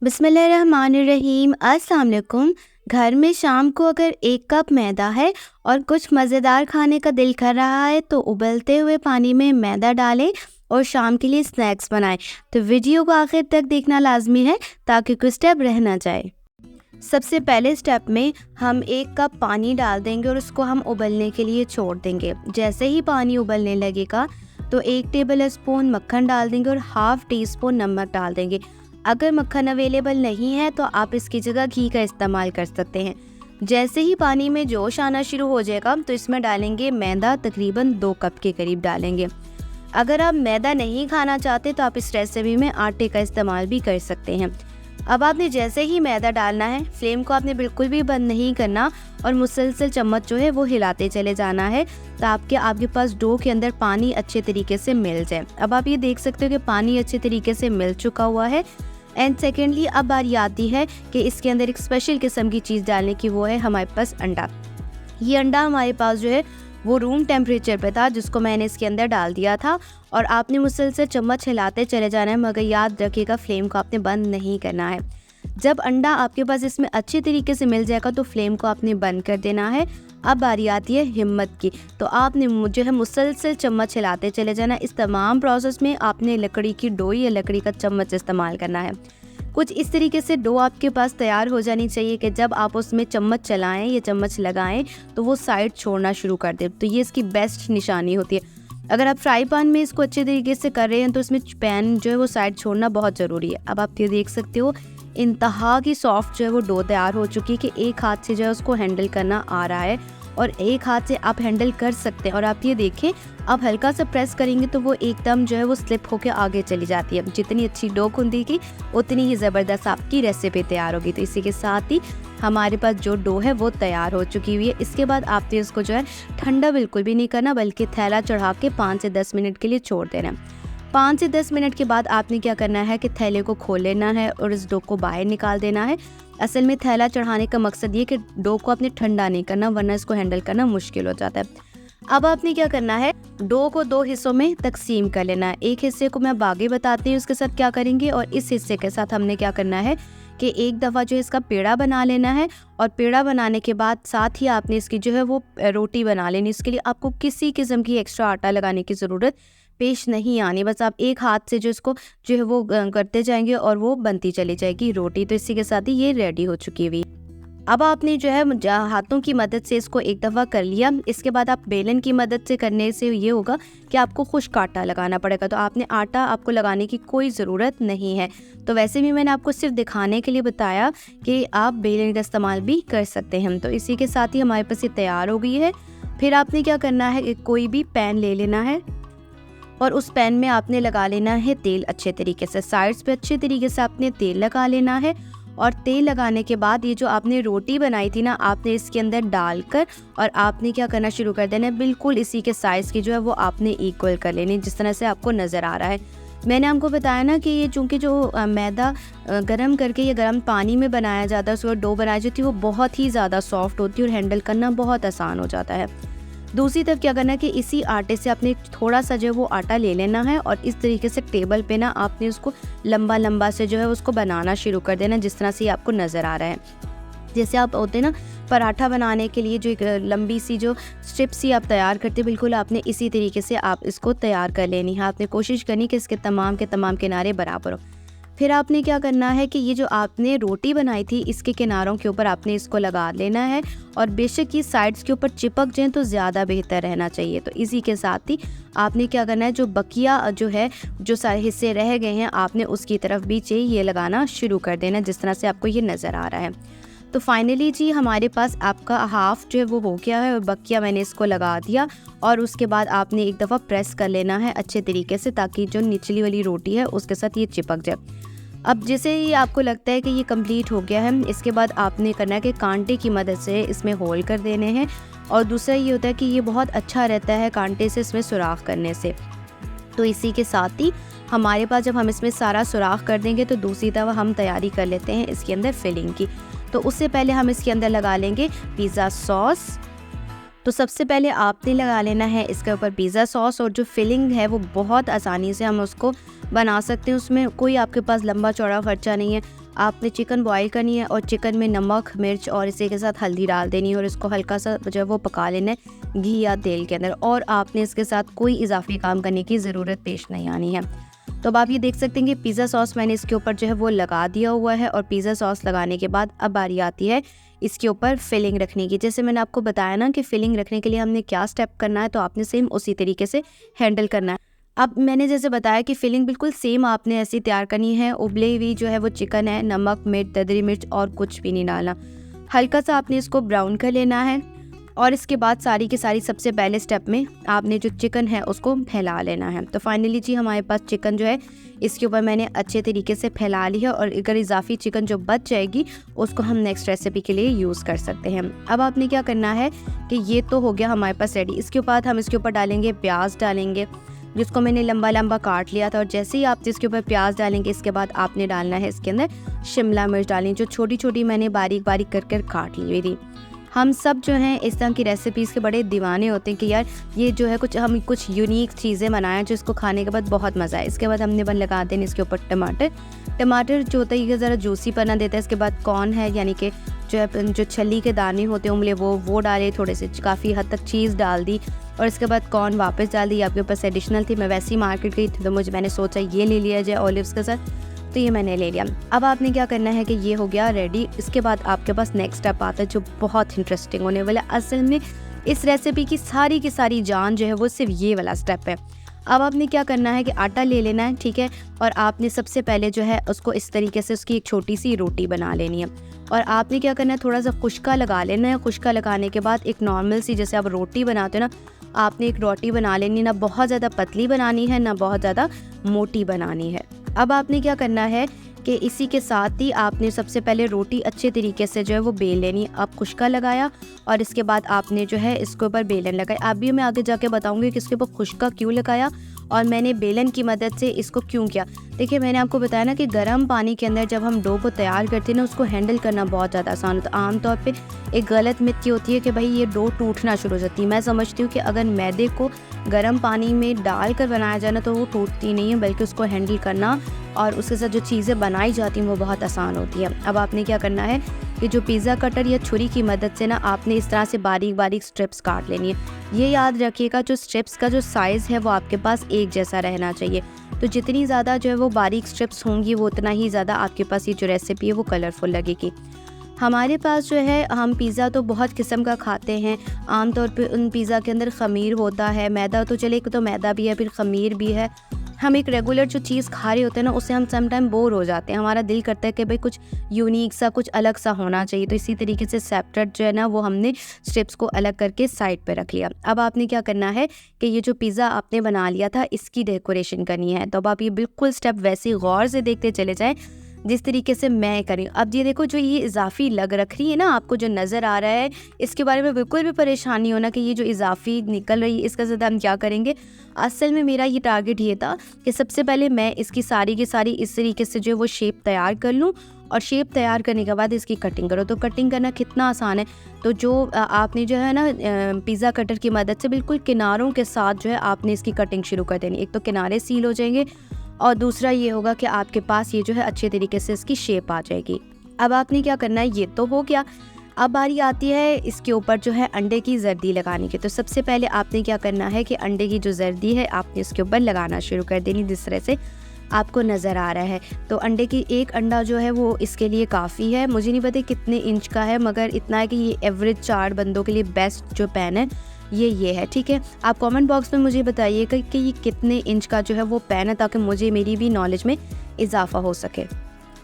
बिस्मिल्लाहिर्रहमानिर्रहीम। अस्सलाम वालेकुम। घर में शाम को अगर 1 कप मैदा है और कुछ मज़ेदार खाने का दिल कर रहा है तो उबलते हुए पानी में मैदा डालें और शाम के लिए स्नैक्स बनाएं। तो वीडियो को आखिर तक देखना लाजमी है ताकि कोई स्टेप रह ना जाए। सबसे पहले स्टेप में हम 1 कप पानी डाल देंगे और उसको हम उबलने के लिए छोड़ देंगे। जैसे ही पानी उबलने लगेगा तो 1 टेबल स्पून मक्खन डाल देंगे और हाफ़ टी स्पून नमक डाल देंगे। अगर मक्खन अवेलेबल नहीं है तो आप इसकी जगह घी का इस्तेमाल कर सकते हैं। जैसे ही पानी में जोश आना शुरू हो जाएगा तो इसमें डालेंगे मैदा, तकरीबन 2 कप के करीब डालेंगे। अगर आप मैदा नहीं खाना चाहते तो आप इस रेसिपी में आटे का इस्तेमाल भी कर सकते हैं। अब आपने जैसे ही मैदा डालना है, फ्लेम को आपने बिल्कुल भी बंद नहीं करना और मुसलसल चम्मच जो है वो हिलाते चले जाना है ताकि आपके पास डो के अंदर पानी अच्छे तरीके से मिल जाए। अब आप ये देख सकते हो कि पानी अच्छे तरीके से मिल चुका हुआ है। एंड सेकेंडली अब बारी आती है कि इसके अंदर एक स्पेशल किस्म की चीज़ डालने की, वो है हमारे पास अंडा। ये अंडा हमारे पास जो है वो रूम टेम्परेचर पे था, जिसको मैंने इसके अंदर डाल दिया था और आपने मुसलसल चम्मच हिलाते चले जाना है, मगर याद रखिएगा फ्लेम को आपने बंद नहीं करना है। जब अंडा आपके पास इसमें अच्छे तरीके से मिल जाएगा तो फ्लेम को आपने बंद कर देना है। अब बारी आती है हिम्मत की, तो आपने जो है मुसलसल चम्मच हिलाते चले जाना। इस तमाम प्रोसेस में आपने लकड़ी की डो या लकड़ी का चम्मच इस्तेमाल करना है। कुछ इस तरीके से डो आपके पास तैयार हो जानी चाहिए कि जब आप उसमें चम्मच चलाएं या चम्मच लगाएं तो वो साइड छोड़ना शुरू कर दे। तो ये इसकी बेस्ट निशानी होती है। अगर आप फ्राई पैन में इसको अच्छे तरीके से कर रहे हैं तो इसमें पैन जो है वो साइड छोड़ना बहुत ज़रूरी है। अब आप ये देख सकते हो इंतहा की सॉफ्ट जो है वो डो तैयार हो चुकी है कि एक हाथ से जो है उसको हैंडल करना आ रहा है और एक हाथ से आप हैंडल कर सकते हैं। और आप ये देखें, आप हल्का सा प्रेस करेंगे तो वो एकदम जो है वो स्लिप होकर आगे चली जाती है। जितनी अच्छी डो खुंदेगी उतनी ही ज़बरदस्त आपकी रेसिपी तैयार होगी। तो इसी के साथ ही हमारे पास जो डो है वो तैयार हो चुकी हुई है। इसके बाद आपने इसको जो है ठंडा बिल्कुल भी नहीं करना, बल्कि थैला चढ़ा के 5 से 10 मिनट के लिए छोड़ देना। 5 से 10 मिनट के बाद आपने क्या करना है कि थैले को खोल लेना है और इस डो को बाहर निकाल देना है। असल में थैला चढ़ाने का मकसद ये कि डो को आपने ठंडा नहीं करना, वरना इसको हैंडल करना मुश्किल हो जाता है। अब आपने क्या करना है, डो को 2 हिस्सों में तकसीम कर लेना है। एक हिस्से को मैं अब आगे बताती हूँ उसके साथ क्या करेंगे, और इस हिस्से के साथ हमने क्या करना है कि एक दफ़ा जो है इसका पेड़ा बना लेना है। और पेड़ा बनाने के बाद साथ ही आपने इसकी जो है वो रोटी बना लेनी। इसके लिए आपको किसी किस्म की एक्स्ट्रा आटा लगाने की ज़रूरत पेश नहीं आनी। बस आप एक हाथ से जो इसको जो है वो करते जाएंगे और वो बनती चली जाएगी रोटी। तो इसी के साथ ही ये रेडी हो चुकी हुई। अब आपने जो है हाथों की मदद से इसको एक दफ़ा कर लिया। इसके बाद आप बेलन की मदद से करने से ये होगा कि आपको खुश्क आटा लगाना पड़ेगा। तो आपने आटा आपको लगाने की कोई ज़रूरत नहीं है। तो वैसे भी मैंने आपको सिर्फ दिखाने के लिए बताया कि आप बेलन का इस्तेमाल भी कर सकते हैं। तो इसी के साथ ही हमारे पास ये तैयार हो गई है। फिर आपने क्या करना है कि कोई भी पैन ले लेना है और उस पैन में आपने लगा लेना है तेल अच्छे तरीके से। साइड्स पे अच्छे तरीके से आपने तेल लगा लेना है और तेल लगाने के बाद ये जो आपने रोटी बनाई थी ना, आपने इसके अंदर डालकर और आपने क्या करना शुरू कर देना है, बिल्कुल इसी के साइज़ की जो है वो आपने इक्वल कर लेनी, जिस तरह से आपको नज़र आ रहा है। मैंने आपको बताया ना कि ये चूँकि जो मैदा गरम करके या गर्म पानी में बनाया जाता है, उसको डो बनाई जाती है, वो बहुत ही ज़्यादा सॉफ्ट होती है और हैंडल करना बहुत आसान हो जाता है। दूसरी तरफ क्या करना है कि इसी आटे से आपने थोड़ा सा जो है वो आटा ले लेना है और इस तरीके से टेबल पे ना आपने उसको लंबा लंबा से जो है उसको बनाना शुरू कर देना, जिस तरह से आपको नज़र आ रहा है। जैसे आप होते हैं ना पराठा बनाने के लिए जो एक लंबी सी जो स्ट्रिप्स ही आप तैयार करते, बिल्कुल आपने इसी तरीके से आप इसको तैयार कर लेनी है। आपने कोशिश करनी कि इसके तमाम के तमाम किनारे बराबर हो। फिर आपने क्या करना है कि ये जो आपने रोटी बनाई थी इसके किनारों के ऊपर आपने इसको लगा लेना है और बेशक ये साइड्स के ऊपर चिपक जाए तो ज़्यादा बेहतर रहना चाहिए। तो इसी के साथ ही आपने क्या करना है, जो बकिया जो है जो सारे हिस्से रह गए हैं आपने उसकी तरफ भी ये लगाना शुरू कर देना, जिस तरह से आपको ये नज़र आ रहा है। तो फाइनली जी हमारे पास आपका हाफ़ जो है वो हो गया है और बकिया मैंने इसको लगा दिया। और उसके बाद आपने एक दफ़ा प्रेस कर लेना है अच्छे तरीके से ताकि जो निचली वाली रोटी है उसके साथ ये चिपक जाए। अब जैसे ही आपको लगता है कि ये कंप्लीट हो गया है, इसके बाद आपने करना है कि कांटे की मदद से इसमें होल कर देने हैं। और दूसरा ये होता है कि ये बहुत अच्छा रहता है कांटे से इसमें सुराख करने से। तो इसी के साथ ही हमारे पास जब हम इसमें सारा सुराख कर देंगे तो दूसरी तरफ हम तैयारी कर लेते हैं इसके अंदर फिलिंग की। तो उससे पहले हम इसके अंदर लगा लेंगे पिज़्ज़ा सॉस। तो सबसे पहले आपने लगा लेना है इसके ऊपर पिज़्ज़ा सॉस, और जो फिलिंग है वो बहुत आसानी से हम उसको बना सकते हैं। उसमें कोई आपके पास लंबा चौड़ा खर्चा नहीं है। आपने चिकन बॉईल करनी है और चिकन में नमक, मिर्च और इसी के साथ हल्दी डाल देनी है और इसको हल्का सा जो है वो पका लेना है घी या तेल के अंदर। और आपने इसके साथ कोई इजाफी काम करने की ज़रूरत पेश नहीं आनी है। तो अब आप ये देख सकते हैं कि पिज़्ज़ा सॉस मैंने इसके ऊपर जो है वो लगा दिया हुआ है। और पिज़्ज़ा सॉस लगाने के बाद अब बारी आती है इसके ऊपर फिलिंग रखने की। जैसे मैंने आपको बताया ना कि फिलिंग रखने के लिए हमने क्या स्टेप करना है, तो आपने सेम उसी तरीके से हैंडल करना है। अब मैंने जैसे बताया कि फिलिंग बिल्कुल सेम आपने ऐसी तैयार करनी है। उबले हुई जो है वो चिकन है, नमक, मिर्च, ददरी मिर्च और कुछ भी नहीं डालना। हल्का सा आपने इसको ब्राउन कर लेना है और इसके बाद सारी की सारी सबसे पहले स्टेप में आपने जो चिकन है उसको फैला लेना है। तो फाइनली जी हमारे पास चिकन जो है इसके ऊपर मैंने अच्छे तरीके से फैला ली है। और अगर इजाफी चिकन जो बच जाएगी उसको हम नेक्स्ट रेसिपी के लिए यूज़ कर सकते हैं। अब आपने क्या करना है कि ये तो हो गया हमारे पास रेडी। इसके बाद हम इसके ऊपर डालेंगे प्याज डालेंगे, जिसको मैंने लंबा लंबा काट लिया था। और जैसे ही आप इसके ऊपर प्याज डालेंगे इसके बाद आपने डालना है इसके अंदर शिमला मिर्च डालें, जो छोटी छोटी मैंने बारीक बारीक कर काट ली हुई थी। हम सब जो हैं इस तरह की रेसिपीज़ के बड़े दीवाने होते हैं कि यार ये जो है हम कुछ यूनिक चीज़ें बनाएं जो इसको खाने के बाद बहुत मज़ा आए। इसके बाद हमने लगा दें इसके ऊपर टमाटर जो होता है ये ज़रा जूसी पना देता है। इसके बाद कॉर्न है, यानी कि जो छली के दाने होते हैं उमले वो डाले, थोड़े से काफ़ी हद तक चीज़ डाल दी और इसके बाद कॉर्न वापस डाल दी। आपके पास एडिशनल थी, मैं वैसे ही मार्केट गई थी तो मैंने सोचा ये ले लिया जाए ऑलिव्स के साथ, तो ये मैंने ले लिया। अब आपने क्या करना है कि ये हो गया रेडी। इसके बाद आपके पास नेक्स्ट स्टेप आता है जो बहुत इंटरेस्टिंग होने वाला है। असल में इस रेसिपी की सारी जान जो है वो सिर्फ ये वाला स्टेप है। अब आपने क्या करना है कि आटा ले लेना है, ठीक है, और आपने सबसे पहले जो है उसको इस तरीके से उसकी एक छोटी सी रोटी बना लेनी है। और आपने क्या करना है थोड़ा सा खुश्का लगा लेना है। खुश्का लगाने के बाद एक नॉर्मल सी जैसे आप रोटी बनाते हो ना, आपने एक रोटी बना लेनी, ना बहुत ज़्यादा पतली बनानी है ना बहुत ज़्यादा मोटी बनानी है। अब आपने क्या करना है कि इसी के साथ ही आपने सबसे पहले रोटी अच्छे तरीके से जो है वो बेल लेनी। आप खुश्का लगाया और इसके बाद आपने जो है इसके ऊपर बेलन लगाई। अब भी मैं आगे जाके बताऊंगी कि इसके ऊपर खुश्का क्यों लगाया और मैंने बेलन की मदद से इसको क्यों किया। देखिए मैंने आपको बताया ना कि गर्म पानी के अंदर जब हम डो को तैयार करते हैं ना, उसको हैंडल करना बहुत ज़्यादा आसान होता है। आमतौर पे एक गलत मिथ ये होती है कि भाई ये डो टूटना शुरू हो जाती है। मैं समझती हूँ कि अगर मैदे को गर्म पानी में डाल कर बनाया जाए ना तो वो टूटती नहीं है, बल्कि उसको हैंडल करना और उसके साथ जो चीज़ें बनाई जाती हैं वो बहुत आसान होती है। अब आपने क्या करना है कि जो पिज़्ज़ा कटर या छुरी की मदद से ना आपने इस तरह से बारीक बारीक स्ट्रिप्स काट लेनी है। ये याद रखिएगा जो स्ट्रिप्स का जो साइज़ है वो आपके पास एक जैसा रहना चाहिए। तो जितनी ज़्यादा जो है वो बारीक स्ट्रिप्स होंगी वो उतना ही ज़्यादा आपके पास ये जो रेसिपी है वो कलरफुल लगेगी। हमारे पास जो है हम पिज़्ज़ा तो बहुत किस्म का खाते हैं। आमतौर पे उन पिज़्ज़ा के अंदर ख़मीर होता है, मैदा तो चले, एक तो मैदा भी है फिर ख़मीर भी है। हम एक रेगुलर जो चीज़ खा रहे होते हैं ना उससे हम सम टाइम बोर हो जाते हैं। हमारा दिल करता है कि भाई कुछ यूनिक सा कुछ अलग सा होना चाहिए। तो इसी तरीके से सेपरेट जो है ना वो हमने स्ट्रिप्स को अलग करके साइड पे रख लिया। अब आपने क्या करना है कि ये जो पिज़्ज़ा आपने बना लिया था इसकी डेकोरेशन करनी है। तो अब आप ये बिल्कुल स्टेप वैसे गौर से देखते चले जाएँ जिस तरीके से मैं करी। अब ये देखो जो ये इजाफी लग रख रही है ना आपको जो नज़र आ रहा है, इसके बारे में बिल्कुल भी परेशान नहीं होना कि ये जो इजाफी निकल रही है इसका ज़्यादा हम क्या करेंगे। असल में मेरा ये टारगेट ये था कि सबसे पहले मैं इसकी सारी की सारी इस तरीके से जो है वो शेप तैयार कर लूँ और शेप तैयार करने के बाद इसकी कटिंग करो। तो कटिंग करना कितना आसान है। तो जो आपने जो है ना पिज़्ज़ा कटर की मदद से बिल्कुल किनारों के साथ जो है आपने इसकी कटिंग शुरू कर देनी। एक तो किनारे सील हो जाएंगे और दूसरा ये होगा कि आपके पास ये जो है अच्छे तरीके से इसकी शेप आ जाएगी। अब आपने क्या करना है, ये तो हो गया। अब बारी आती है इसके ऊपर जो है अंडे की जर्दी लगाने की। तो सबसे पहले आपने क्या करना है कि अंडे की जो जर्दी है आपने इसके ऊपर लगाना शुरू कर देनी जिस तरह से आपको नज़र आ रहा है। तो अंडे की एक अंडा जो है वो इसके लिए काफ़ी है। मुझे नहीं पता कितने इंच का है, मगर इतना है कि ये एवरेज 4 बंदों के लिए बेस्ट जो पैन है ये है, ठीक है। आप कमेंट बॉक्स में मुझे बताइएगा कि ये कितने इंच का जो है वो पैन है, ताकि मुझे मेरी भी नॉलेज में इजाफा हो सके।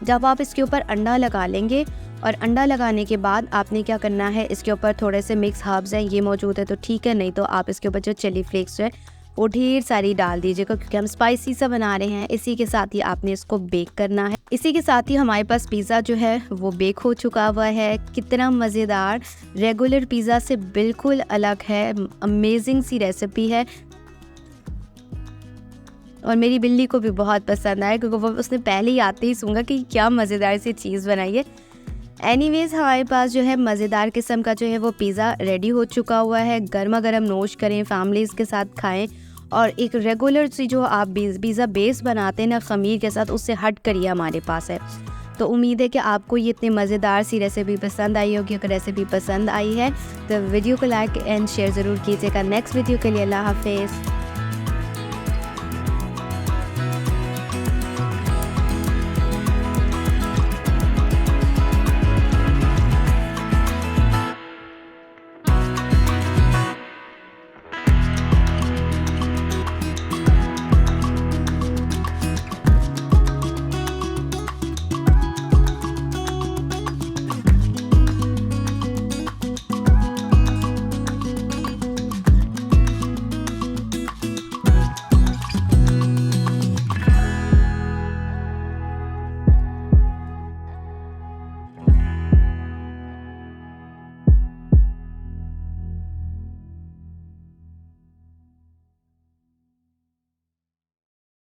जब आप इसके ऊपर अंडा लगा लेंगे और अंडा लगाने के बाद आपने क्या करना है, इसके ऊपर थोड़े से मिक्स हर्ब्स हैं, ये मौजूद है तो ठीक है, नहीं तो आप इसके ऊपर जो चिली फ्लेक्स जो है वो ढेर सारी डाल दीजिएगा क्योंकि हम स्पाइसी सा बना रहे हैं। इसी के साथ ही आपने इसको बेक करना है। इसी के साथ ही हमारे पास पिज़्ज़ा जो है वो बेक हो चुका हुआ है। कितना मज़ेदार, रेगुलर पिज़्ज़ा से बिल्कुल अलग है, अमेजिंग सी रेसिपी है और मेरी बिल्ली को भी बहुत पसंद आया क्योंकि वो उसने पहले ही आते ही सूंघा कि क्या मज़ेदार सी चीज़ बनाई है। एनीवेज हमारे पास जो है मज़ेदार किस्म का जो है वो पिज़्ज़ा रेडी हो चुका हुआ है। गर्मा गर्म नोश करें, फैमिलीज़ के साथ खाएं और एक रेगुलर सी जो आप पिज़्ज़ा बेस बनाते हैं ना ख़मीर के साथ, उससे हट कर ये हमारे पास है। तो उम्मीद है कि आपको ये इतनी मज़ेदार सी रेसिपी पसंद आई होगी। अगर रेसिपी पसंद आई है तो वीडियो को लाइक एंड शेयर ज़रूर कीजिएगा। नेक्स्ट वीडियो के लिए अल्लाह हाफिज़।